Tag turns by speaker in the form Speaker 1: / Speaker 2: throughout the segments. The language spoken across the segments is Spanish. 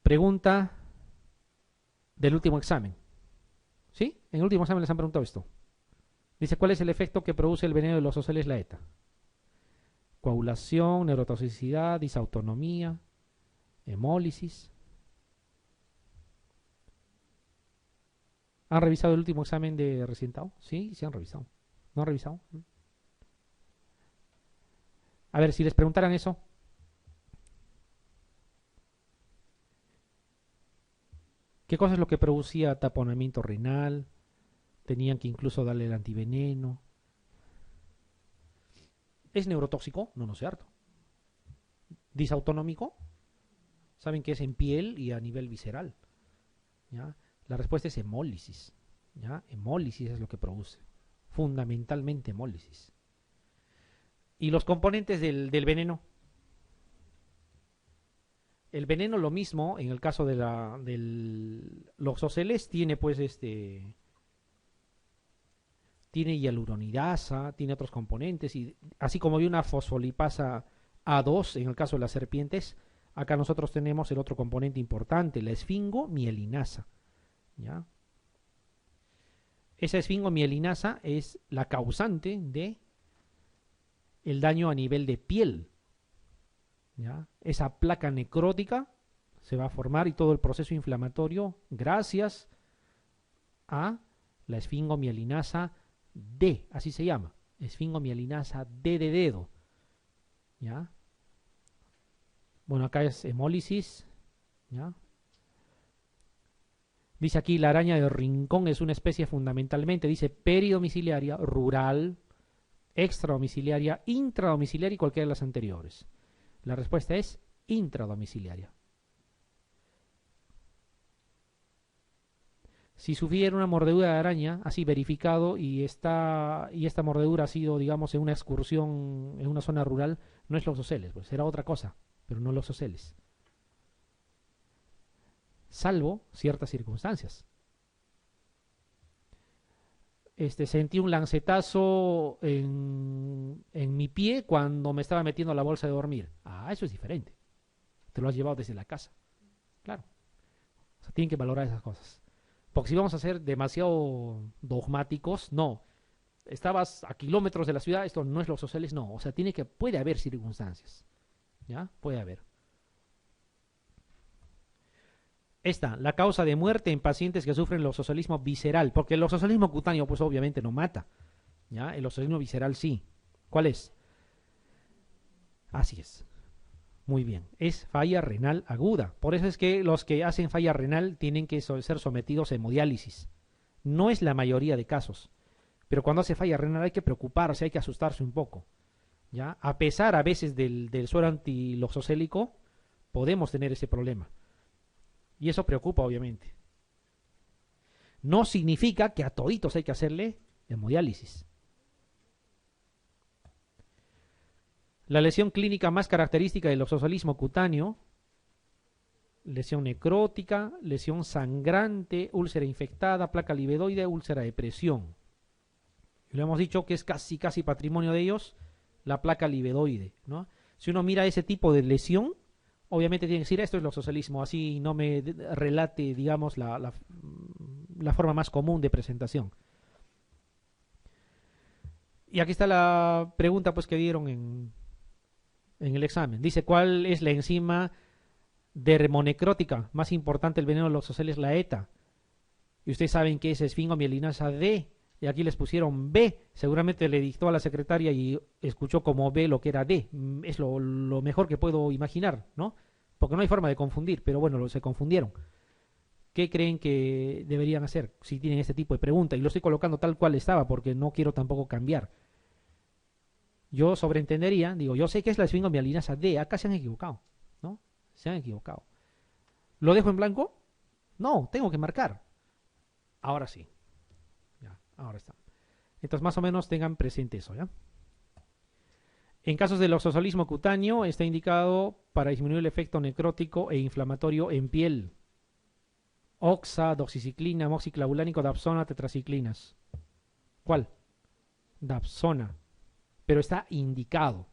Speaker 1: Pregunta del último examen. ¿Sí? En el último examen les han preguntado esto. Dice, ¿cuál es el efecto que produce el veneno de los oceles la ETA? Coagulación, neurotoxicidad, disautonomía, hemólisis. ¿Han revisado el último examen de recientado? Sí, sí han revisado. ¿No han revisado? A ver, si les preguntaran eso. ¿Qué cosa es lo que producía taponamiento renal? Tenían que incluso darle el antiveneno. ¿Es neurotóxico? No, no es cierto. ¿Disautonómico? Saben que es en piel y a nivel visceral. ¿Ya? La respuesta es hemólisis. ¿Ya? Hemólisis es lo que produce. Fundamentalmente hemólisis. ¿Y los componentes del veneno? El veneno lo mismo, en el caso de los oceles, tiene pues tiene hialuronidasa, tiene otros componentes, y así como hay una fosfolipasa A2 en el caso de las serpientes, acá nosotros tenemos el otro componente importante, la esfingomielinasa. ¿Ya? Esa esfingomielinasa es la causante de el daño a nivel de piel. ¿Ya? Esa placa necrótica se va a formar y todo el proceso inflamatorio gracias a la esfingomielinasa D, así se llama, esfingomielinasa D de dedo. ¿Ya? Bueno, acá es hemólisis. ¿Ya? Dice aquí, la araña de rincón es una especie fundamentalmente, dice, peridomiciliaria, rural, extradomiciliaria, intradomiciliaria y cualquiera de las anteriores. La respuesta es intradomiciliaria. Si sufriera una mordedura de araña, así verificado, y esta mordedura ha sido, digamos, en una excursión en una zona rural, no es los oceles, pues será otra cosa, pero no los oceles. Salvo ciertas circunstancias. Sentí un lancetazo en mi pie cuando me estaba metiendo la bolsa de dormir. Ah, eso es diferente. Te lo has llevado desde la casa. Claro. O sea, tienen que valorar esas cosas. Porque si vamos a ser demasiado dogmáticos, no. Estabas a kilómetros de la ciudad, esto no es los oceles, no. O sea, puede haber circunstancias. ¿Ya? Puede haber. La causa de muerte en pacientes que sufren leucocelismo visceral, porque el leucocelismo cutáneo pues obviamente no mata, ¿ya? El leucocelismo visceral sí. ¿Cuál es? Así es. Muy bien, es falla renal aguda. Por eso es que los que hacen falla renal tienen que ser sometidos a hemodiálisis. No es la mayoría de casos, pero cuando hace falla renal hay que preocuparse, hay que asustarse un poco, ¿ya? A pesar a veces del suero antiloxocélico, podemos tener ese problema. Y eso preocupa, obviamente. No significa que a toditos hay que hacerle hemodiálisis. La lesión clínica más característica del leucocelismo cutáneo, lesión necrótica, lesión sangrante, úlcera infectada, placa livedoide, úlcera de presión. Y lo hemos dicho que es casi patrimonio de ellos, la placa livedoide, ¿no? Si uno mira ese tipo de lesión, obviamente tiene que decir, esto es leucocelismo, así no me relate, digamos, la forma más común de presentación. Y aquí está la pregunta pues que dieron en el examen. Dice, ¿cuál es la enzima dermonecrótica más importante del veneno de los oceles? La ETA. Y ustedes saben que es esfingomielinasa D. Y aquí les pusieron B. Seguramente le dictó a la secretaria y escuchó como B lo que era D. Es lo mejor que puedo imaginar, ¿no? Porque no hay forma de confundir, pero bueno, se confundieron. ¿Qué creen que deberían hacer si tienen este tipo de pregunta? Y lo estoy colocando tal cual estaba porque no quiero tampoco cambiar. Yo sobreentendería, digo, yo sé que es la esfingomielinasa D, acá se han equivocado, ¿no? Se han equivocado. ¿Lo dejo en blanco? No, tengo que marcar. Ahora sí. Ya, ahora está. Entonces, más o menos tengan presente eso, ¿ya? En casos de leucocelismo cutáneo, está indicado para disminuir el efecto necrótico e inflamatorio en piel. Oxa, doxiciclina, moxiclavulánico, dapsona, tetraciclinas. ¿Cuál? Dapsona. Pero está indicado.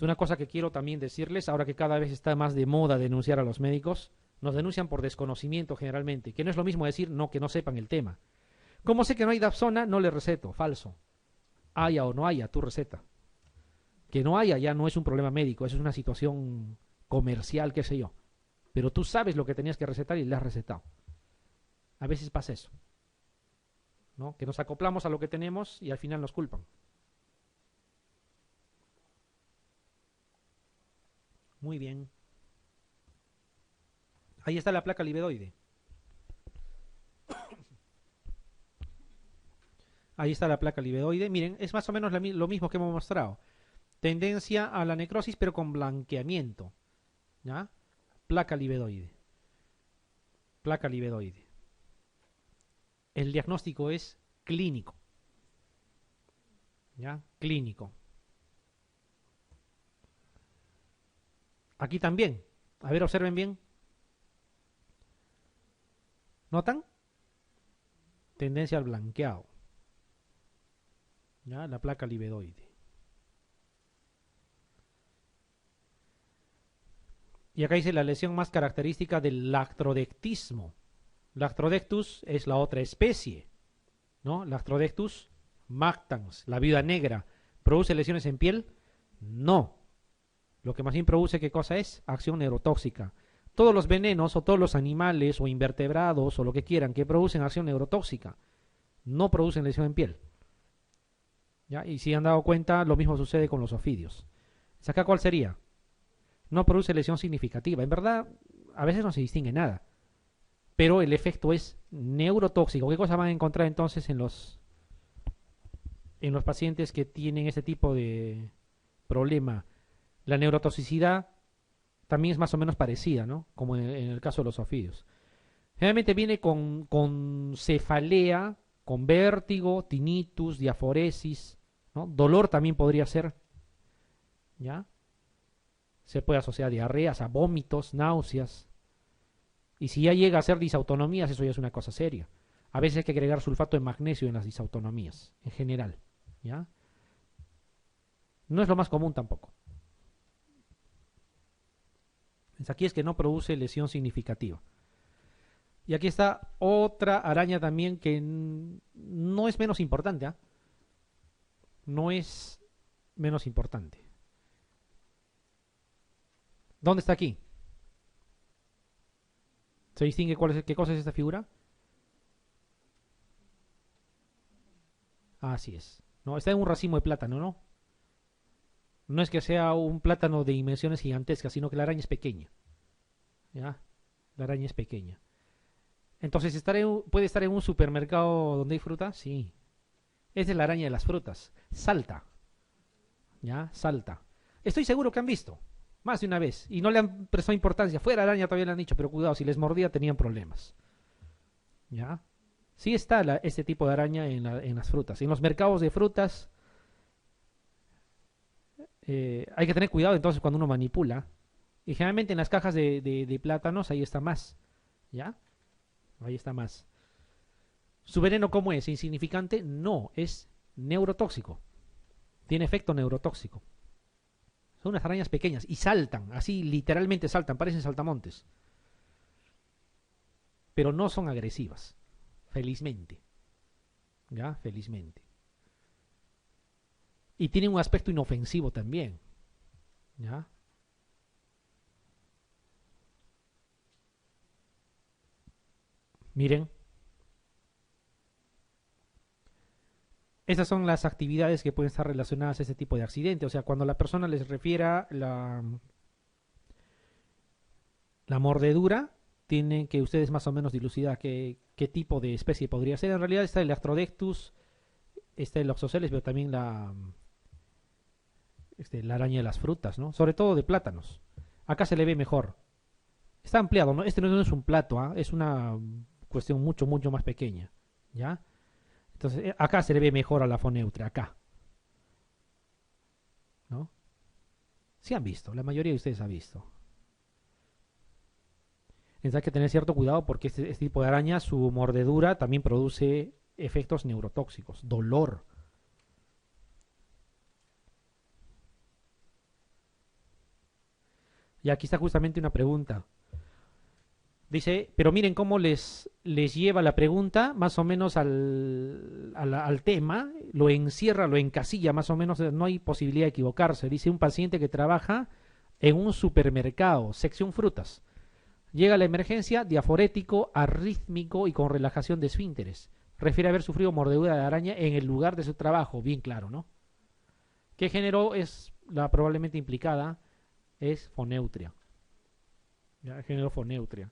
Speaker 1: Es una cosa que quiero también decirles, ahora que cada vez está más de moda denunciar a los médicos, nos denuncian por desconocimiento generalmente, que no es lo mismo decir no que no sepan el tema. Como sé que no hay Dapsona, no le receto, falso. Haya o no haya, tu receta. Que no haya ya no es un problema médico, eso es una situación comercial, qué sé yo. Pero tú sabes lo que tenías que recetar y le has recetado. A veces pasa eso, ¿no? Que nos acoplamos a lo que tenemos y al final nos culpan. Muy bien. Ahí está la placa libedoide. Ahí está la placa libedoide. Miren, es más o menos lo mismo que hemos mostrado. Tendencia a la necrosis, pero con blanqueamiento. ¿Ya? Placa libedoide. Placa libedoide. El diagnóstico es clínico. ¿Ya? Clínico. Aquí también. A ver, observen bien. ¿Notan? Tendencia al blanqueado. ¿Ya? La placa libedoide. Y acá dice la lesión más característica del lactrodectismo. Lactrodectus es la otra especie, ¿no? Lactrodectus mactans, la viuda negra. ¿Produce lesiones en piel? No. Lo que más bien produce, ¿qué cosa es? Acción neurotóxica. Todos los venenos o todos los animales o invertebrados o lo que quieran que producen acción neurotóxica no producen lesión en piel. ¿Ya? Y si han dado cuenta, lo mismo sucede con los ofidios. ¿Acá cuál sería? No produce lesión significativa. En verdad, a veces no se distingue nada. Pero el efecto es neurotóxico. ¿Qué cosa van a encontrar entonces en los pacientes que tienen este tipo de problema? La neurotoxicidad también es más o menos parecida, ¿no? Como en el caso de los ofidios. Generalmente viene con cefalea, con vértigo, tinnitus, diaforesis, ¿no? Dolor también podría ser, ¿ya? Se puede asociar a diarreas, a vómitos, náuseas. Y si ya llega a ser disautonomías, eso ya es una cosa seria. A veces hay que agregar sulfato de magnesio en las disautonomías, en general, ¿ya? No es lo más común tampoco. Aquí es que no produce lesión significativa. Y aquí está otra araña también que no es menos importante, ¿eh? No es menos importante. ¿Dónde está aquí? ¿Se distingue qué cosa es esta figura? Así es. No, está en un racimo de plátano, ¿no? No es que sea un plátano de dimensiones gigantescas, sino que la araña es pequeña. ¿Ya? La araña es pequeña. Entonces, ¿puede estar en un supermercado donde hay fruta? Sí. Esa es la araña de las frutas. Salta. ¿Ya? Salta. Estoy seguro que han visto. Más de una vez. Y no le han prestado importancia. Fuera araña todavía le han dicho, pero cuidado, si les mordía tenían problemas. ¿Ya? Sí está este tipo de araña en las frutas. En los mercados de frutas hay que tener cuidado entonces cuando uno manipula. Y generalmente en las cajas de plátanos ahí está más. ¿Ya? Ahí está más. ¿Su veneno cómo es? ¿Insignificante? No, es neurotóxico. Tiene efecto neurotóxico. Son unas arañas pequeñas y saltan, así literalmente saltan, parecen saltamontes. Pero no son agresivas, felizmente. ¿Ya? Felizmente. Y tienen un aspecto inofensivo también. ¿Ya? Miren. Esas son las actividades que pueden estar relacionadas a este tipo de accidente. O sea, cuando la persona les refiera la mordedura, tienen que ustedes más o menos dilucidar qué tipo de especie podría ser. En realidad está el Arthrodectus, está el Oxoceles, pero también la araña de las frutas, ¿no? Sobre todo de plátanos. Acá se le ve mejor. Está ampliado, ¿no? Este no es un plato, ¿eh? Es una cuestión mucho, mucho más pequeña, ¿ya? Entonces, acá se le ve mejor a la foneutre, acá. ¿No? Sí han visto, la mayoría de ustedes ha visto. Entonces hay que tener cierto cuidado porque este tipo de araña, su mordedura también produce efectos neurotóxicos, dolor. Y aquí está justamente una pregunta. Dice, pero miren cómo les lleva la pregunta más o menos al tema, lo encierra, lo encasilla más o menos, no hay posibilidad de equivocarse. Dice un paciente que trabaja en un supermercado, sección frutas. Llega a la emergencia, diaforético, arrítmico y con relajación de esfínteres. Refiere haber sufrido mordedura de araña en el lugar de su trabajo, bien claro, ¿no? ¿Qué género es la probablemente implicada? Es foneutria. ¿Ya? Género foneutria.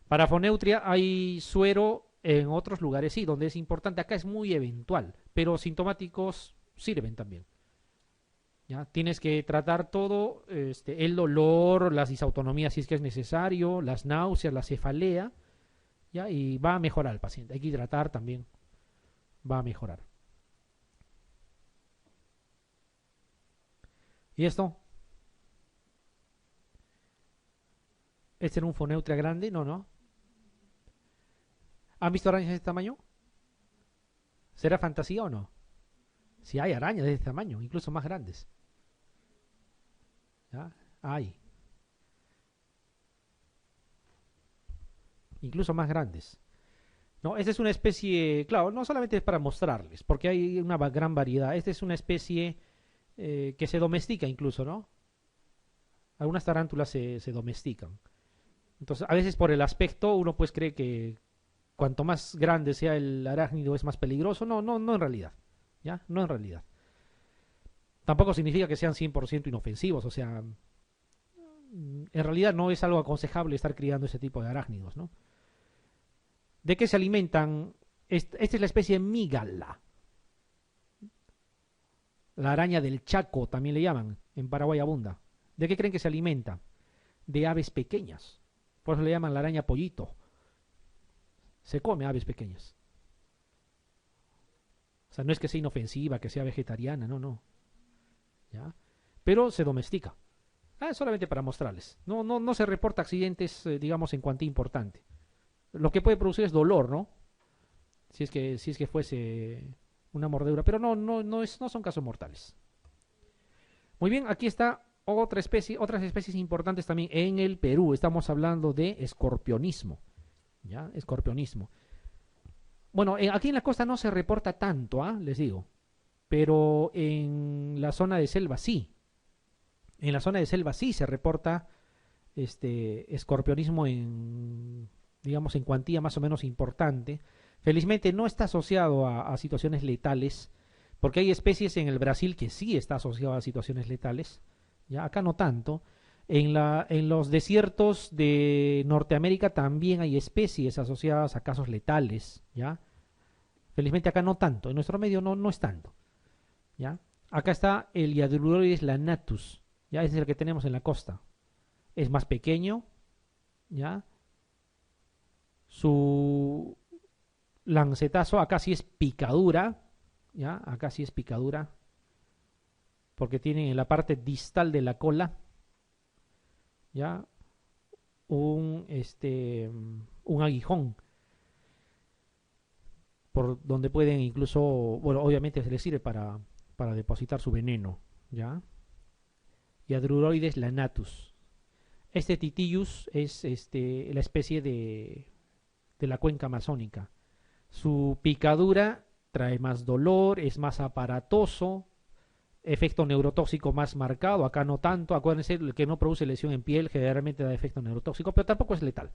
Speaker 1: Para foneutria hay suero en otros lugares, sí, donde es importante. Acá es muy eventual, pero sintomáticos sirven también. ¿Ya? Tienes que tratar todo, el dolor, las disautonomías si es que es necesario, las náuseas, la cefalea, ¿ya? Y va a mejorar el paciente. Hay que tratar también, va a mejorar. ¿Y esto? ¿Este era un foneutria grande? No, no. ¿Han visto arañas de este tamaño? ¿Será fantasía o no? Si hay arañas de este tamaño, incluso más grandes. ¿Ya? Hay. Incluso más grandes. No, esta es una especie, claro, no solamente es para mostrarles, porque hay una gran variedad. Esta es una especie que se domestica incluso, ¿no? Algunas tarántulas se domestican. Entonces, a veces por el aspecto uno pues cree que cuanto más grande sea el arácnido es más peligroso. No, no, no en realidad. ¿Ya? No en realidad. Tampoco significa que sean 100% inofensivos, o sea, en realidad no es algo aconsejable estar criando ese tipo de arácnidos, ¿no? ¿De qué se alimentan? Esta es la especie mígala. La araña del Chaco también le llaman. En Paraguay abunda. ¿De qué creen que se alimenta? De aves pequeñas. Por eso le llaman la araña pollito. Se come aves pequeñas. O sea, no es que sea inofensiva, que sea vegetariana, no, no. ¿Ya? Pero se domestica. Solamente para mostrarles. No, no, no se reporta accidentes, digamos, en cuantía importante. Lo que puede producir es dolor, ¿no? Si es que fuese una mordedura. Pero no, no, no son casos mortales. Muy bien, aquí está otra especie, otras especies importantes también en el Perú. Estamos hablando de escorpionismo. ¿Ya? Escorpionismo. Bueno, aquí en la costa no se reporta tanto, les digo. Pero en la zona de selva sí. En la zona de selva sí se reporta escorpionismo en, digamos, en cuantía más o menos importante. Felizmente no está asociado a situaciones letales, porque hay especies en el Brasil que sí está asociado a situaciones letales. Ya acá no tanto. En los desiertos de Norteamérica también hay especies asociadas a casos letales, ¿ya? Felizmente acá no tanto, en nuestro medio no es tanto, ¿ya? Acá está el Yadruroides lanatus, ¿ya? Ese es el que tenemos en la costa. Es más pequeño, ¿ya? Su lancetazo acá sí es picadura, ¿ya? Acá sí es picadura, porque tiene en la parte distal de la cola, ¿ya? Un aguijón por donde pueden incluso, bueno, obviamente se les sirve para depositar su veneno, ¿ya? Yadruroides lanatus. Este Titillus es la especie de la cuenca amazónica. Su picadura trae más dolor, es más aparatoso, efecto neurotóxico más marcado, acá no tanto. Acuérdense, el que no produce lesión en piel generalmente da efecto neurotóxico, pero tampoco es letal,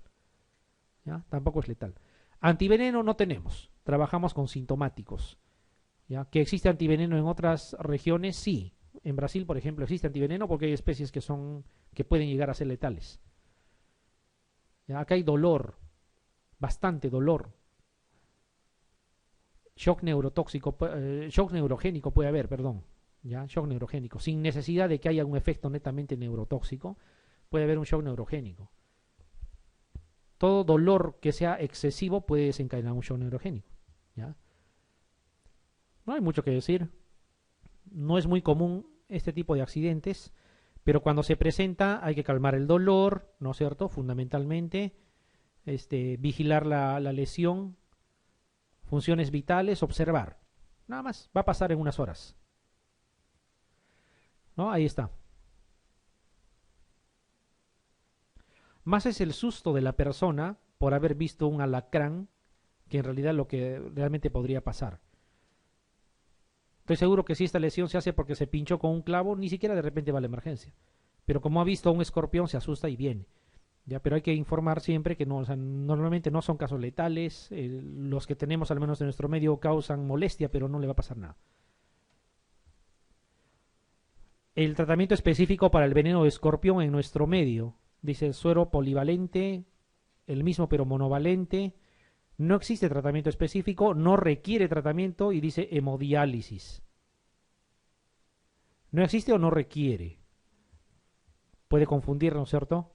Speaker 1: ¿ya? Tampoco es letal. Antiveneno no tenemos, trabajamos con sintomáticos, ¿ya? Que existe antiveneno en otras regiones, sí. En Brasil, por ejemplo, existe antiveneno porque hay especies que pueden llegar a ser letales. ¿Ya? Acá hay dolor, bastante dolor. Shock neurotóxico, shock neurogénico puede haber, perdón. ¿Ya? Shock neurogénico, sin necesidad de que haya un efecto netamente neurotóxico, puede haber un shock neurogénico. Todo dolor que sea excesivo puede desencadenar un shock neurogénico, ¿ya? No hay mucho que decir. No es muy común este tipo de accidentes, pero cuando se presenta hay que calmar el dolor, ¿no es cierto? Fundamentalmente, vigilar la lesión, funciones vitales, observar. Nada más, va a pasar en unas horas. ¿No? Ahí está. Más es el susto de la persona por haber visto un alacrán que en realidad lo que realmente podría pasar. Estoy seguro que si esta lesión se hace porque se pinchó con un clavo, ni siquiera de repente va a la emergencia. Pero como ha visto a un escorpión, se asusta y viene. Ya, pero hay que informar siempre que no, o sea, normalmente no son casos letales. Los que tenemos al menos en nuestro medio causan molestia, pero no le va a pasar nada. El tratamiento específico para el veneno de escorpión en nuestro medio. Dice suero polivalente, el mismo pero monovalente. No existe tratamiento específico, no requiere tratamiento y dice hemodiálisis. No existe o no requiere. Puede confundir, ¿no es cierto?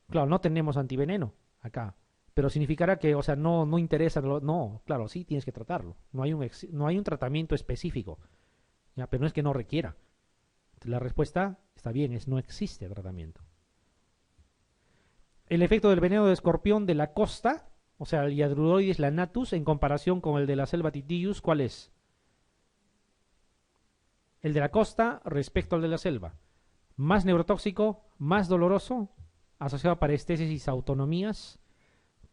Speaker 1: Claro, no tenemos antiveneno acá, pero significará que, o sea, no interesa, no, claro, sí tienes que tratarlo. No hay un tratamiento específico, ya, pero no es que no requiera. La respuesta está bien, es no existe tratamiento. El efecto del veneno de escorpión de la costa, o sea, el Hiadruroides lanatus, en comparación con el de la selva titius, ¿cuál es? El de la costa respecto al de la selva. Más neurotóxico, más doloroso, asociado a parestesis y autonomías,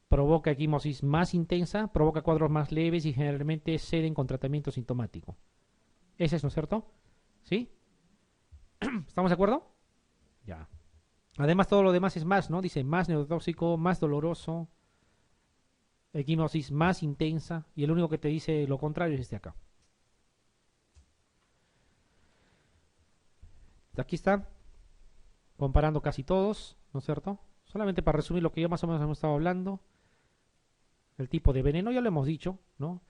Speaker 1: provoca equimosis más intensa, provoca cuadros más leves y generalmente ceden con tratamiento sintomático. ¿Ese es, no es cierto? ¿Sí? ¿Estamos de acuerdo? Ya. Además, todo lo demás es más, ¿no? Dice más neurotóxico, más doloroso, equimosis más intensa, y el único que te dice lo contrario es este acá. Aquí está, comparando casi todos, ¿no es cierto? Solamente para resumir lo que ya más o menos hemos estado hablando. El tipo de veneno ya lo hemos dicho, ¿no?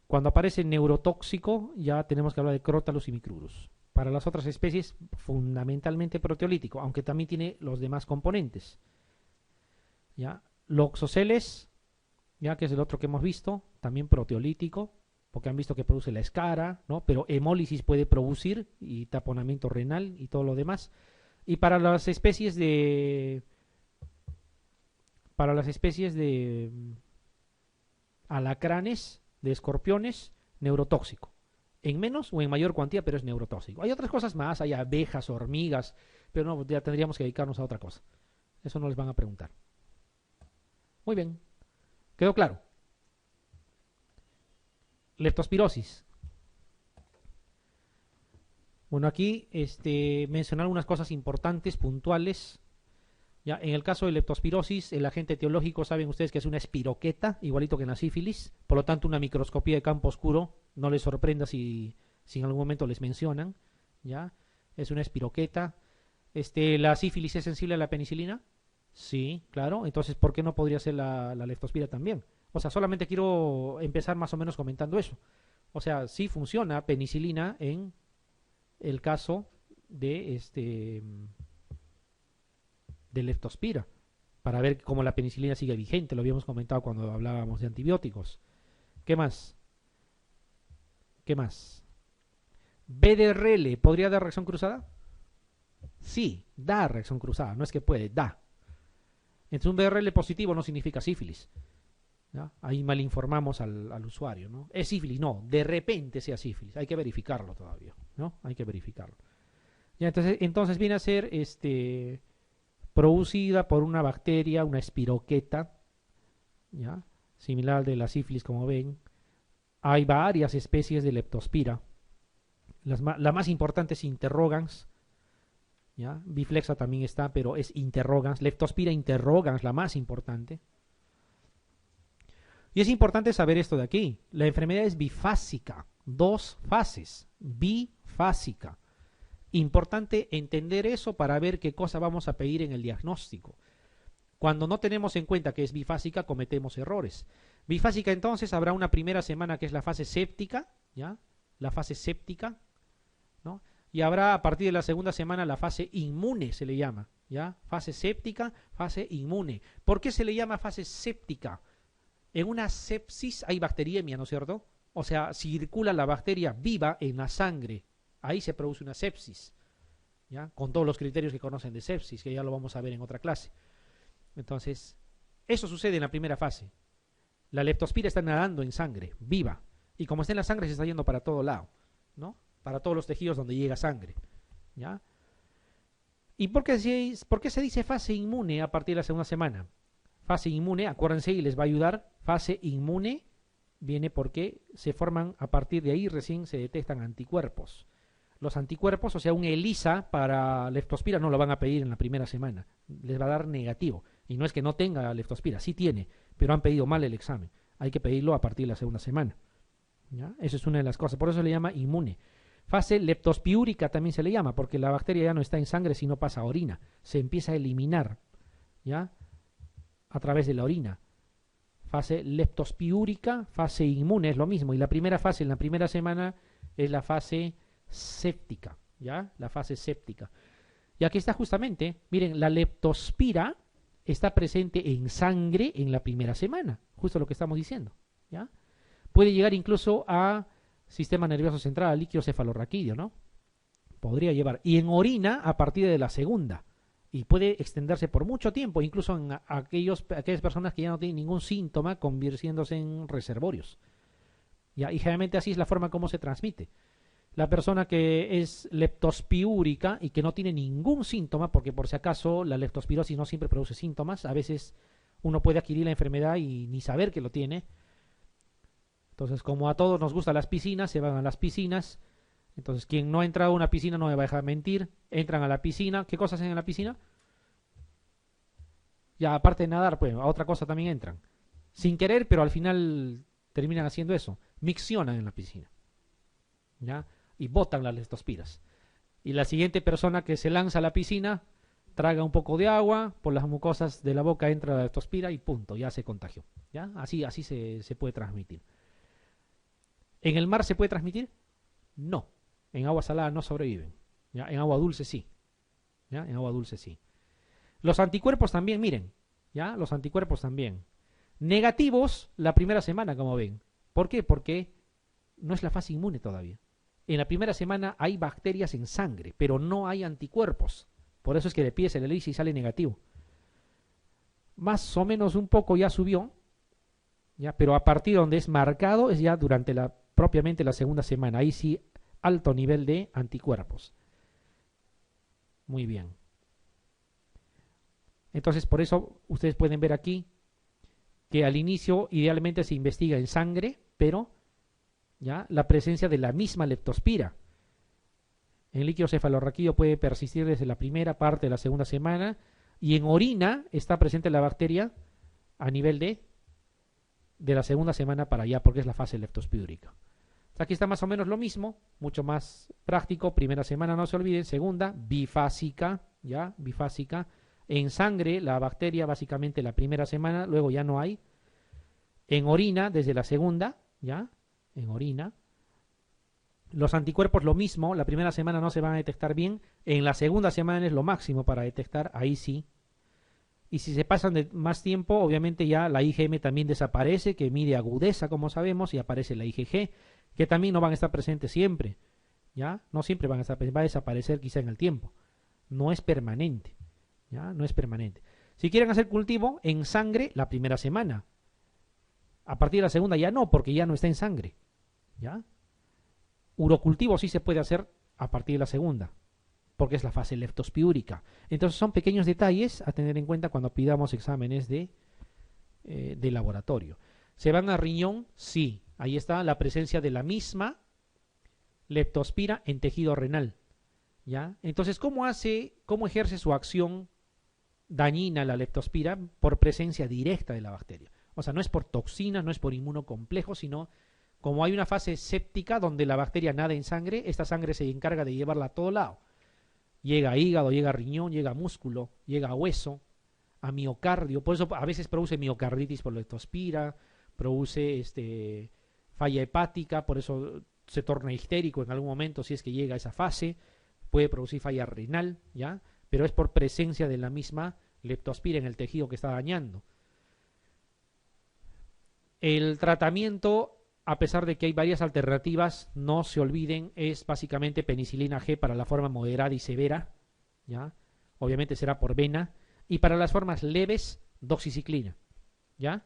Speaker 1: Cuando aparece neurotóxico ya tenemos que hablar de Crotalus y Micrurus. Para las otras especies, fundamentalmente proteolítico, aunque también tiene los demás componentes. ¿Ya? Loxoceles, ya que es el otro que hemos visto, también proteolítico, porque han visto que produce la escara, ¿no? Pero hemólisis puede producir y taponamiento renal y todo lo demás. Y para las especies de alacranes, de escorpiones, neurotóxico. En menos o en mayor cuantía, pero es neurotóxico. Hay otras cosas más, hay abejas, hormigas, pero no, ya tendríamos que dedicarnos a otra cosa. Eso no les van a preguntar. Muy bien. ¿Quedó claro? Leptospirosis. Bueno, aquí mencionar algunas cosas importantes, puntuales. Ya, en el caso de leptospirosis, el agente etiológico, saben ustedes que es una espiroqueta, igualito que en la sífilis. Por lo tanto, una microscopía de campo oscuro no les sorprenda si en algún momento les mencionan. ¿Ya? Es una espiroqueta. ¿La sífilis es sensible a la penicilina? Sí, claro. Entonces, ¿por qué no podría ser la leptospira también? O sea, solamente quiero empezar más o menos comentando eso. O sea, sí funciona penicilina en el caso de leptospira, para ver cómo la penicilina sigue vigente. Lo habíamos comentado cuando hablábamos de antibióticos. ¿Qué más? ¿Qué más? ¿BDRL podría dar reacción cruzada? Sí, da reacción cruzada. No es que puede, da. Entonces un BDRL positivo no significa sífilis. ¿Ya? Ahí mal informamos al usuario, ¿no? Es sífilis, no, de repente sea sífilis. Hay que verificarlo todavía, ¿no? Hay que verificarlo. Ya, entonces viene a ser producida por una bacteria, una espiroqueta, ¿ya? Similar al de la sífilis, como ven. Hay varias especies de leptospira. La más importante es interrogans, ¿ya? Biflexa también está, pero es interrogans. Leptospira interrogans, la más importante. Y es importante saber esto de aquí. La enfermedad es bifásica, 2 fases, bifásica. Importante entender eso para ver qué cosa vamos a pedir en el diagnóstico. Cuando no tenemos en cuenta que es bifásica, cometemos errores. Bifásica, entonces, habrá una primera semana que es la fase séptica, ¿ya? La fase séptica, ¿no? Y habrá a partir de la segunda semana la fase inmune, se le llama, ¿ya? Fase séptica, fase inmune. ¿Por qué se le llama fase séptica? En una sepsis hay bacteriemia, ¿no es cierto? O sea, circula la bacteria viva en la sangre. Ahí se produce una sepsis, ¿ya? Con todos los criterios que conocen de sepsis, que ya lo vamos a ver en otra clase. Entonces, eso sucede en la primera fase. La leptospira está nadando en sangre, viva. Y como está en la sangre, se está yendo para todo lado, ¿no? Para todos los tejidos donde llega sangre, ¿ya? ¿Y por qué se dice fase inmune a partir de la segunda semana? Fase inmune, acuérdense y les va a ayudar, fase inmune viene porque se forman, a partir de ahí recién se detectan anticuerpos. Los anticuerpos, o sea, un ELISA para leptospira no lo van a pedir en la primera semana, les va a dar negativo. Y no es que no tenga leptospira, sí tiene, pero han pedido mal el examen. Hay que pedirlo a partir de la segunda semana. ¿Ya? Eso es una de las cosas, por eso se le llama inmune. Fase leptospiúrica también se le llama, porque la bacteria ya no está en sangre, sino pasa a orina. Se empieza a eliminar, ¿ya? A través de la orina. Fase leptospiúrica, fase inmune, es lo mismo. Y la primera fase, en la primera semana, es la fase séptica, ¿ya? La fase séptica. Y aquí está justamente, miren, la leptospira está presente en sangre en la primera semana, justo lo que estamos diciendo, ¿ya? Puede llegar incluso a sistema nervioso central, líquido cefalorraquídeo, ¿no? Podría llevar. Y en orina a partir de la segunda. Y puede extenderse por mucho tiempo, incluso en aquellas personas que ya no tienen ningún síntoma, convirtiéndose en reservorios. ¿Ya? Y generalmente así es la forma como se transmite. La persona que es leptospiúrica y que no tiene ningún síntoma, porque por si acaso la leptospirosis no siempre produce síntomas, a veces uno puede adquirir la enfermedad y ni saber que lo tiene. Entonces, como a todos nos gustan las piscinas, se van a las piscinas. Entonces, quien no ha entrado a una piscina no me va a dejar mentir. Entran a la piscina. ¿Qué cosas hacen en la piscina? Ya, aparte de nadar, pues, a otra cosa también entran. Sin querer, pero al final terminan haciendo eso. Miccionan en la piscina. ¿Ya? Y botan las leptospiras. Y la siguiente persona que se lanza a la piscina, traga un poco de agua, por las mucosas de la boca entra la leptospira y punto, ya se contagió. ¿Ya? Así se puede transmitir. ¿En el mar se puede transmitir? No. En agua salada no sobreviven. ¿Ya? En agua dulce sí. ¿Ya? En agua dulce sí. Los anticuerpos también, miren. ¿Ya? Los anticuerpos también. Negativos la primera semana, como ven. ¿Por qué? Porque no es la fase inmune todavía. En la primera semana hay bacterias en sangre, pero no hay anticuerpos. Por eso es que le pides el ELISA y sale negativo. Más o menos un poco ya subió. ¿Ya? Pero a partir donde es marcado es ya durante propiamente la segunda semana. Ahí sí, alto nivel de anticuerpos. Muy bien. Entonces, por eso ustedes pueden ver aquí que al inicio idealmente se investiga en sangre, pero ya la presencia de la misma leptospira en líquido cefalorraquídeo puede persistir desde la primera parte de la segunda semana, y en orina está presente la bacteria a nivel de la segunda semana para allá, porque es la fase leptospiúrica. Aquí está más o menos lo mismo, mucho más práctico. Primera semana, no se olviden. Segunda, bifásica, ¿ya? Bifásica. En sangre, la bacteria básicamente la primera semana, luego ya no hay. En orina, desde la segunda, ¿ya? En orina. Los anticuerpos lo mismo, la primera semana no se van a detectar bien. En la segunda semana es lo máximo para detectar, ahí sí. Y si se pasan de más tiempo, obviamente ya la IgM también desaparece, que mide agudeza, como sabemos, y aparece la IgG, que también no van a estar presentes siempre, ¿ya? No siempre van a estar presentes, va a desaparecer quizá en el tiempo. No es permanente, ¿ya? No es permanente. Si quieren hacer cultivo en sangre, la primera semana. A partir de la segunda ya no, porque ya no está en sangre, ¿ya? Urocultivo sí se puede hacer a partir de la segunda, porque es la fase leptospiúrica. Entonces son pequeños detalles a tener en cuenta cuando pidamos exámenes de laboratorio. ¿Se van a riñón? Sí. Ahí está la presencia de la misma leptospira en tejido renal. ¿Ya? Entonces, ¿cómo ejerce su acción dañina la leptospira? Por presencia directa de la bacteria. O sea, no es por toxina, no es por inmunocomplejo, sino como hay una fase séptica donde la bacteria nada en sangre, esta sangre se encarga de llevarla a todo lado. Llega a hígado, llega a riñón, llega a músculo, llega a hueso, a miocardio. Por eso a veces produce miocarditis por leptospira, produce falla hepática, por eso se torna histérico en algún momento si es que llega a esa fase. Puede producir falla renal, ¿ya? Pero es por presencia de la misma leptospira en el tejido que está dañando. El tratamiento, a pesar de que hay varias alternativas, no se olviden, es básicamente penicilina G para la forma moderada y severa, ¿ya? Obviamente será por vena. Y para las formas leves, doxiciclina, ¿ya?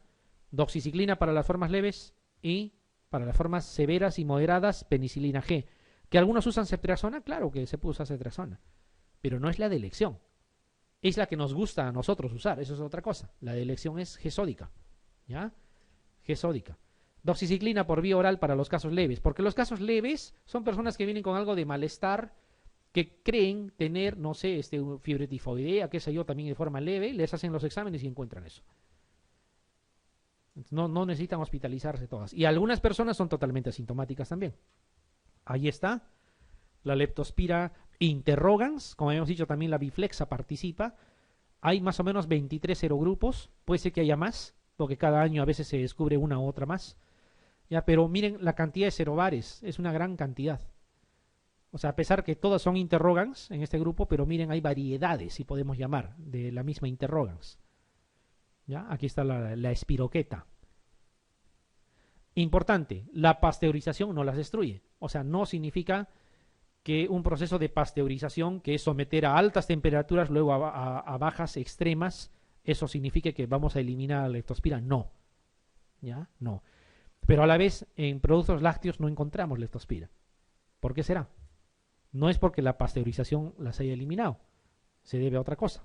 Speaker 1: Doxiciclina para las formas leves y para las formas severas y moderadas, penicilina G. ¿Que algunos usan ceftriaxona? Claro que se puede usar ceftriaxona. pero no es la de elección. Es la que nos gusta a nosotros usar, eso es otra cosa. La de elección es G-sódica, ¿ya? G-sódica. Doxiciclina por vía oral para los casos leves, porque los casos leves son personas que vienen con algo de malestar, que creen tener, no sé, fiebre tifoidea, qué sé yo, también de forma leve, les hacen los exámenes y encuentran eso. No necesitan hospitalizarse todas. Y algunas personas son totalmente asintomáticas también. Ahí está. La leptospira interrogans, como habíamos dicho, también la biflexa participa. Hay más o menos 23 serogrupos. Puede ser que haya más, porque cada año a veces se descubre una u otra más. Ya, pero miren la cantidad de serobares, es una gran cantidad. O sea, a pesar que todas son interrogans en este grupo, pero miren, hay variedades, si podemos llamar, de la misma interrogans. ¿Ya? Aquí está la espiroqueta. Importante, la pasteurización no las destruye. O sea, no significa que un proceso de pasteurización, que es someter a altas temperaturas, luego a bajas extremas, eso significa que vamos a eliminar la leptospira. No. ¿Ya? No. Pero a la vez, en productos lácteos no encontramos leptospira. ¿Por qué será? No es porque la pasteurización las haya eliminado. Se debe a otra cosa.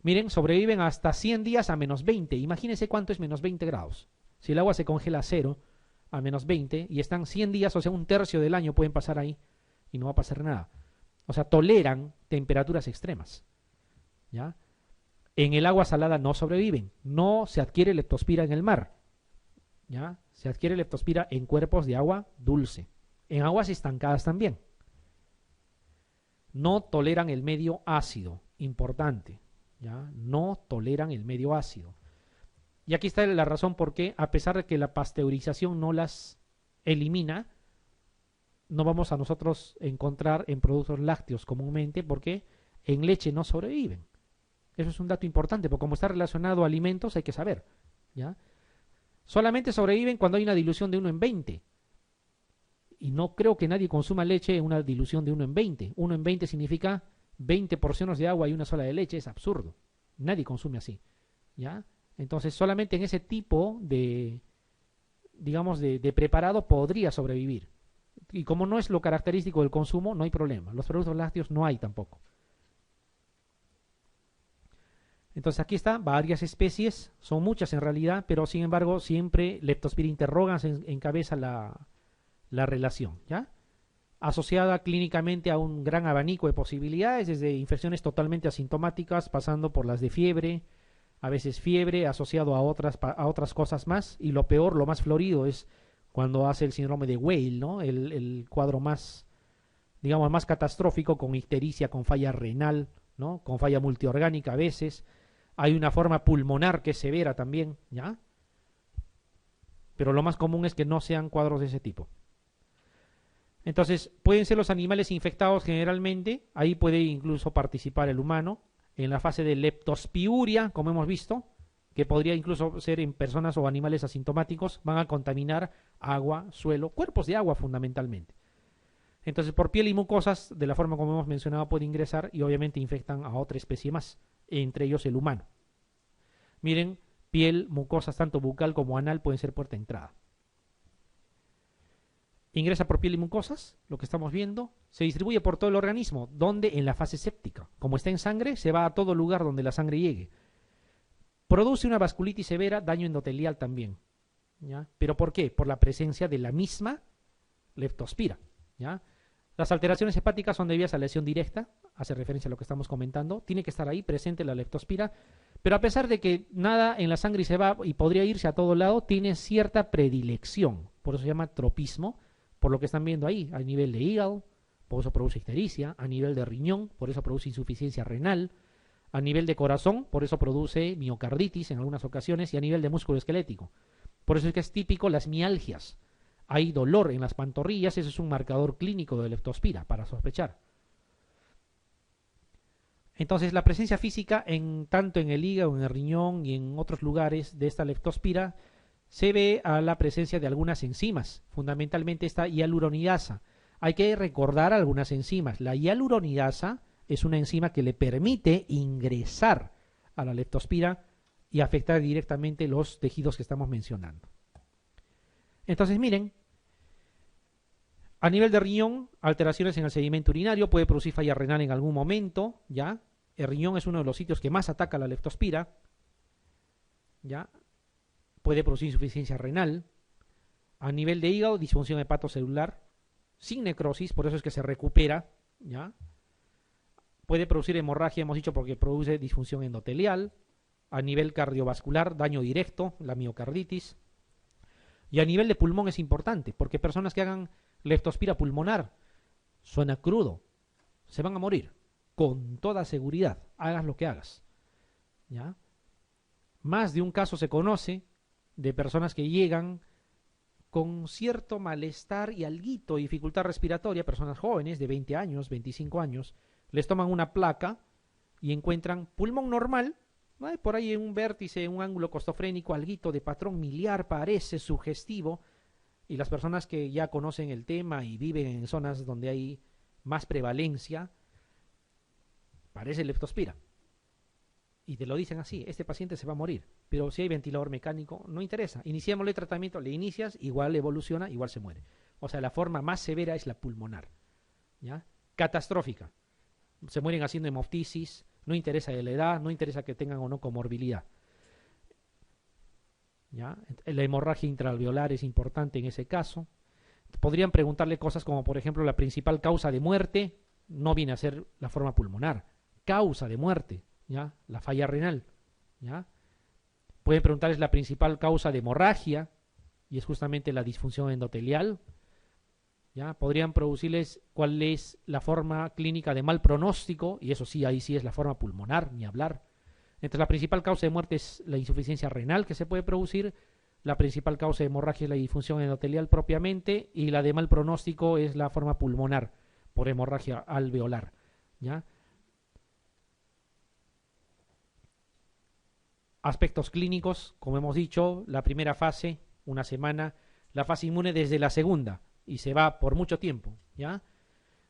Speaker 1: Miren, sobreviven hasta 100 días a menos 20. Imagínense cuánto es menos 20 grados. Si el agua se congela a cero, a menos 20, y están 100 días, o sea, un tercio del año pueden pasar ahí, y no va a pasar nada. O sea, toleran temperaturas extremas. ¿Ya? En el agua salada no sobreviven. No se adquiere leptospira en el mar. ¿Ya? Se adquiere leptospira en cuerpos de agua dulce. En aguas estancadas también. No toleran el medio ácido. Importante. ¿Ya? No toleran el medio ácido. Y aquí está la razón por qué, a pesar de que la pasteurización no las elimina, no vamos a nosotros encontrar en productos lácteos comúnmente, porque en leche no sobreviven. Eso es un dato importante, porque como está relacionado a alimentos hay que saber. ¿Ya? Solamente sobreviven cuando hay una dilución de 1 en 20. Y no creo que nadie consuma leche en una dilución de 1 en 20. 1 en 20 significa 20 porciones de agua y una sola de leche. Es absurdo. Nadie consume así. ¿Ya? Entonces, solamente en ese tipo de, digamos, de preparado podría sobrevivir. Y como no es lo característico del consumo, no hay problema. Los productos lácteos no hay tampoco. Entonces, aquí están varias especies, son muchas en realidad, pero sin embargo, siempre Leptospira interrogans encabeza la relación, ¿ya? Asociada clínicamente a un gran abanico de posibilidades, desde infecciones totalmente asintomáticas, pasando por las de fiebre, a veces fiebre, asociado a otras cosas más, y lo peor, lo más florido es cuando hace el síndrome de Weil, ¿no? El cuadro más, digamos, más catastrófico, con ictericia, con falla renal, ¿no? Con falla multiorgánica a veces. Hay una forma pulmonar que es severa también, ¿ya? Pero lo más común es que no sean cuadros de ese tipo. Entonces, pueden ser los animales infectados generalmente, ahí puede incluso participar el humano, en la fase de leptospiuria, como hemos visto, que podría incluso ser en personas o animales asintomáticos, van a contaminar agua, suelo, cuerpos de agua fundamentalmente. Entonces, por piel y mucosas, de la forma como hemos mencionado, puede ingresar y obviamente infectan a otra especie más, entre ellos el humano. Miren, piel, mucosas, tanto bucal como anal, pueden ser puerta de entrada. Ingresa por piel y mucosas, lo que estamos viendo, se distribuye por todo el organismo, donde en la fase séptica. Como está en sangre, se va a todo lugar donde la sangre llegue. Produce una vasculitis severa, daño endotelial también. ¿Ya? ¿Pero por qué? Por la presencia de la misma leptospira. ¿Ya? Las alteraciones hepáticas son debidas a lesión directa, hace referencia a lo que estamos comentando. Tiene que estar ahí presente la leptospira, pero a pesar de que nada en la sangre se va y podría irse a todo lado, tiene cierta predilección. Por eso se llama tropismo, por lo que están viendo ahí, a nivel de hígado, por eso produce ictericia, a nivel de riñón, por eso produce insuficiencia renal, a nivel de corazón, por eso produce miocarditis en algunas ocasiones, y a nivel de músculo esquelético. Por eso es que es típico las mialgias. Hay dolor en las pantorrillas, eso es un marcador clínico de leptospira para sospechar. Entonces, la presencia física tanto en el hígado, en el riñón y en otros lugares de esta leptospira se ve a la presencia de algunas enzimas, fundamentalmente esta hialuronidasa. Hay que recordar algunas enzimas. La hialuronidasa es una enzima que le permite ingresar a la leptospira y afectar directamente los tejidos que estamos mencionando. Entonces, miren, A nivel de riñón, alteraciones en el sedimento urinario, puede producir falla renal en algún momento, ¿ya? El riñón es uno de los sitios que más ataca la leptospira, ¿ya? Puede producir insuficiencia renal. A nivel de hígado, disfunción hepatocelular, sin necrosis, por eso es que se recupera, ¿ya? Puede producir hemorragia, hemos dicho, porque produce disfunción endotelial. A nivel cardiovascular, daño directo, la miocarditis. Y a nivel de pulmón es importante, porque personas que hagan leptospira pulmonar, suena crudo, se van a morir, con toda seguridad, hagas lo que hagas, ¿ya? Más de un caso se conoce de personas que llegan con cierto malestar y alguito de dificultad respiratoria, personas jóvenes de 20 años, 25 años, les toman una placa y encuentran pulmón normal, ¿no? Por ahí en un vértice, un ángulo costofrénico, alguito de patrón miliar, parece sugestivo, y las personas que ya conocen el tema y viven en zonas donde hay más prevalencia, parece leptospira. Y te lo dicen así, este paciente se va a morir, pero si hay ventilador mecánico, no interesa. Iniciémosle tratamiento, le inicias, igual evoluciona, igual se muere. O sea, la forma más severa es la pulmonar, ¿ya? Catastrófica. Se mueren haciendo hemoptisis, no interesa de la edad, no interesa que tengan o no comorbilidad, ¿ya? La hemorragia intraalveolar es importante en ese caso. Podrían preguntarle cosas como, por ejemplo, la principal causa de muerte no viene a ser la forma pulmonar. Causa de muerte, ¿ya? La falla renal, ¿ya? Pueden preguntarles la principal causa de hemorragia, y es justamente la disfunción endotelial, ¿ya? Podrían producirles cuál es la forma clínica de mal pronóstico, y eso sí, ahí sí es la forma pulmonar, ni hablar. Entonces, la principal causa de muerte es la insuficiencia renal que se puede producir, la principal causa de hemorragia es la disfunción endotelial propiamente, y la de mal pronóstico es la forma pulmonar, por hemorragia alveolar, ¿ya? Aspectos clínicos, como hemos dicho, la primera fase, una semana, la fase inmune desde la segunda, y se va por mucho tiempo, ¿ya?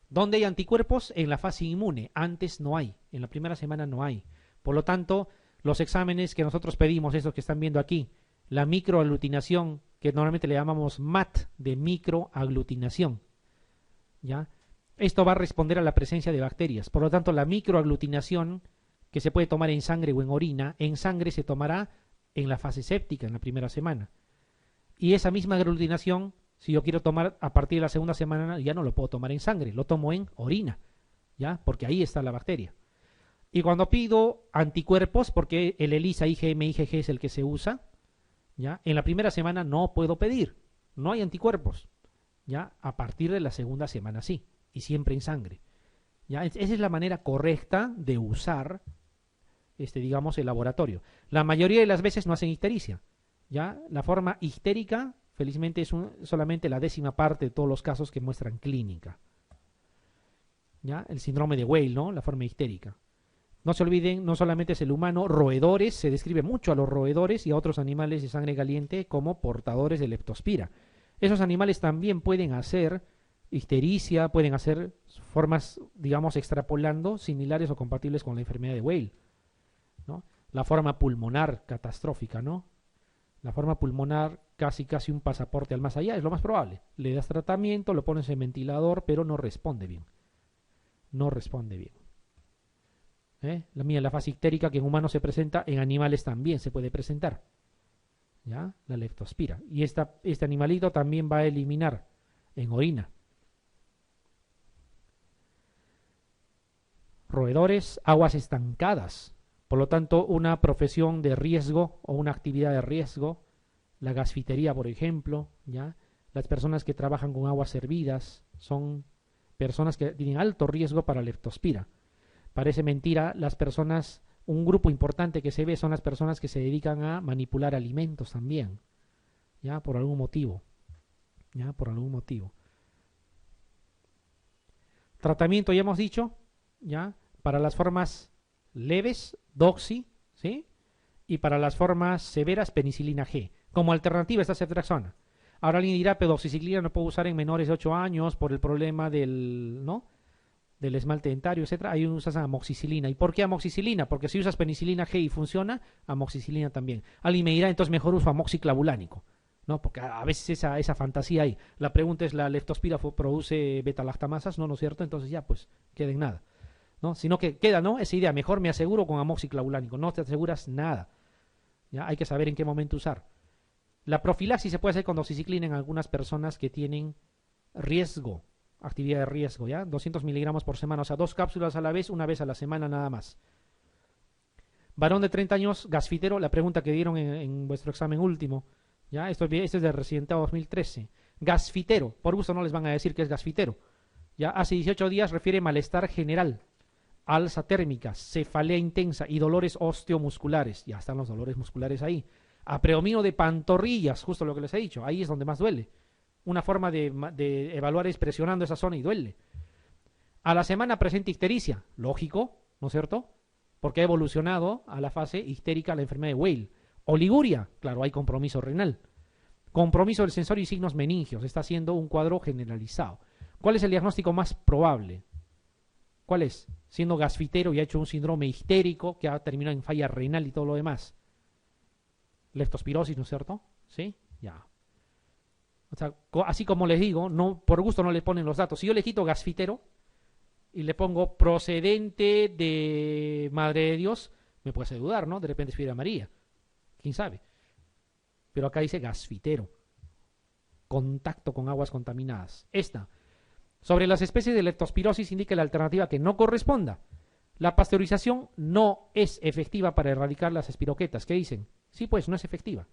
Speaker 1: ¿Dónde hay anticuerpos? En la fase inmune, antes no hay, en la primera semana no hay. Por lo tanto, los exámenes que nosotros pedimos, esos que están viendo aquí, la microaglutinación, que normalmente le llamamos MAT, de microaglutinación, ¿ya? Esto va a responder a la presencia de bacterias. Por lo tanto, la microaglutinación, que se puede tomar en sangre o en sangre se tomará en la fase séptica, en la primera semana. Y esa misma aglutinación, si yo quiero tomar a partir de la segunda semana, ya no lo puedo tomar en sangre, lo tomo en orina, ¿ya? Porque ahí está la bacteria. Y cuando pido anticuerpos, porque el ELISA, IgM, IgG es el que se usa, ¿ya? En la primera semana no puedo pedir, no hay anticuerpos, ¿ya? A partir de la segunda semana sí, y siempre en sangre, ¿ya? Esa es la manera correcta de usar, digamos, el laboratorio. La mayoría de las veces no hacen ictericia, ¿ya? La forma ictérica, felizmente, es solamente la 10ª parte de todos los casos que muestran clínica, ¿ya? El síndrome de Weil, ¿no? La forma ictérica. No se olviden, no solamente es el humano, roedores, se describe mucho a los roedores y a otros animales de sangre caliente como portadores de leptospira. Esos animales también pueden hacer ictericia, pueden hacer formas, digamos, extrapolando, similares o compatibles con la enfermedad de Weil, ¿no? La forma pulmonar catastrófica, ¿no? La forma pulmonar casi un pasaporte al más allá, es lo más probable. Le das tratamiento, lo pones en ventilador, pero no responde bien. No responde bien. La fase ictérica que en humanos se presenta, en animales también se puede presentar, ¿ya? La leptospira. Y este animalito también va a eliminar en orina. Roedores, aguas estancadas. Por lo tanto, una profesión de riesgo o una actividad de riesgo, la gasfitería, por ejemplo, ¿ya? Las personas que trabajan con aguas hervidas son personas que tienen alto riesgo para leptospira. Parece mentira, las personas, un grupo importante que se ve son las personas que se dedican a manipular alimentos también, ¿ya? Por algún motivo, ¿ya? Por algún motivo. Tratamiento, ya hemos dicho, ¿ya? Para las formas leves, doxi, ¿sí? Y para las formas severas, penicilina G. Como alternativa está ceftriaxona. Ahora alguien dirá, pero doxiciclina no puedo usar en menores de 8 años por el problema del, ¿no?, del esmalte dentario, etcétera. Ahí usas amoxicilina. ¿Y por qué amoxicilina? Porque si usas penicilina G y funciona, amoxicilina también. Alguien me dirá, entonces mejor uso amoxiclavulánico. ¿no? Porque a veces esa fantasía hay. La pregunta es, ¿la leptospira produce beta-lactamasas? No, ¿no es cierto? Entonces ya, pues, queda en nada, ¿no? Sino que queda, ¿no? Esa idea, mejor me aseguro con amoxiclavulánico. No te aseguras nada. ¿Ya? Hay que saber en qué momento usar. La profilaxis se puede hacer con doxiciclina en algunas personas que tienen riesgo, actividad de riesgo, ¿ya? 200 miligramos por semana, o sea, 2 cápsulas a la vez, una vez a la semana nada más. Varón de 30 años, gasfitero, la pregunta que dieron en vuestro examen último, ¿ya? Esto es del residentado 2013. Gasfitero, por gusto no les van a decir que es gasfitero. Ya hace 18 días refiere malestar general, alza térmica, cefalea intensa y dolores osteomusculares. Ya están los dolores musculares ahí. Apredomino de pantorrillas, justo lo que les he dicho, ahí es donde más duele. Una forma de evaluar es presionando esa zona y duele. A la semana presenta ictericia, lógico, ¿no es cierto? Porque ha evolucionado a la fase ictérica la enfermedad de Weil. Oliguria, claro, hay compromiso renal. Compromiso del sensorio y signos meningios, está siendo un cuadro generalizado. ¿Cuál es el diagnóstico más probable? ¿Cuál es? Siendo gasfitero y ha hecho un síndrome ictérico que ha terminado en falla renal y todo lo demás. Leptospirosis, ¿no es cierto? ¿Sí? Ya. O sea, así como les digo, no, por gusto no le ponen los datos. Si yo le quito gasfitero y le pongo procedente de Madre de Dios, me puede hacer dudar, ¿no? De repente es Fibra María. ¿Quién sabe? Pero acá dice gasfitero. Contacto con aguas contaminadas. Esta. Sobre las especies de leptospirosis indica la alternativa que no corresponda. La pasteurización no es efectiva para erradicar las espiroquetas. ¿Qué dicen? Sí, pues, no es efectiva.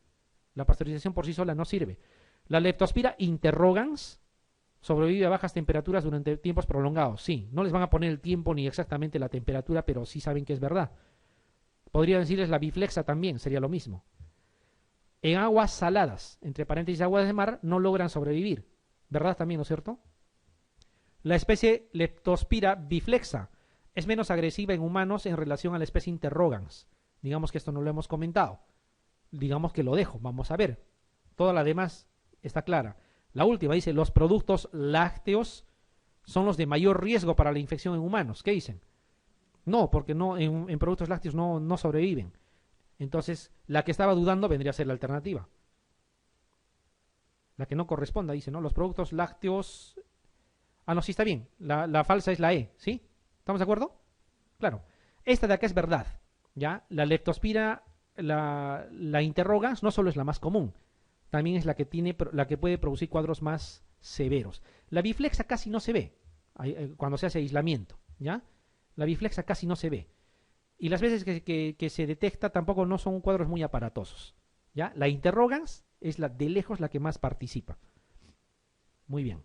Speaker 1: La pasteurización por sí sola no sirve. La leptospira interrogans sobrevive a bajas temperaturas durante tiempos prolongados. Sí, no les van a poner el tiempo ni exactamente la temperatura, pero sí saben que es verdad. Podría decirles la biflexa también, sería lo mismo. En aguas saladas, entre paréntesis aguas de mar, no logran sobrevivir. ¿Verdad también, no es cierto? La especie Leptospira biflexa es menos agresiva en humanos en relación a la especie interrogans. Digamos que esto no lo hemos comentado. Digamos que lo dejo, vamos a ver. Toda la demás está clara. La última dice, los productos lácteos son los de mayor riesgo para la infección en humanos. ¿Qué dicen? No, porque no, en productos lácteos no sobreviven. Entonces, la que estaba dudando vendría a ser la alternativa. La que no corresponda, dice, ¿no? Los productos lácteos... Ah, no, sí está bien. La falsa es la E, ¿sí? ¿Estamos de acuerdo? Claro. Esta de acá es verdad, ¿ya? La leptospira, la interrogans, no solo es la más común, también es la que puede producir cuadros más severos. La biflexa casi no se ve cuando se hace aislamiento, ¿ya? La biflexa casi no se ve. Y las veces que se detecta tampoco no son cuadros muy aparatosos, ¿ya? La interrogans es de lejos la que más participa. Muy bien.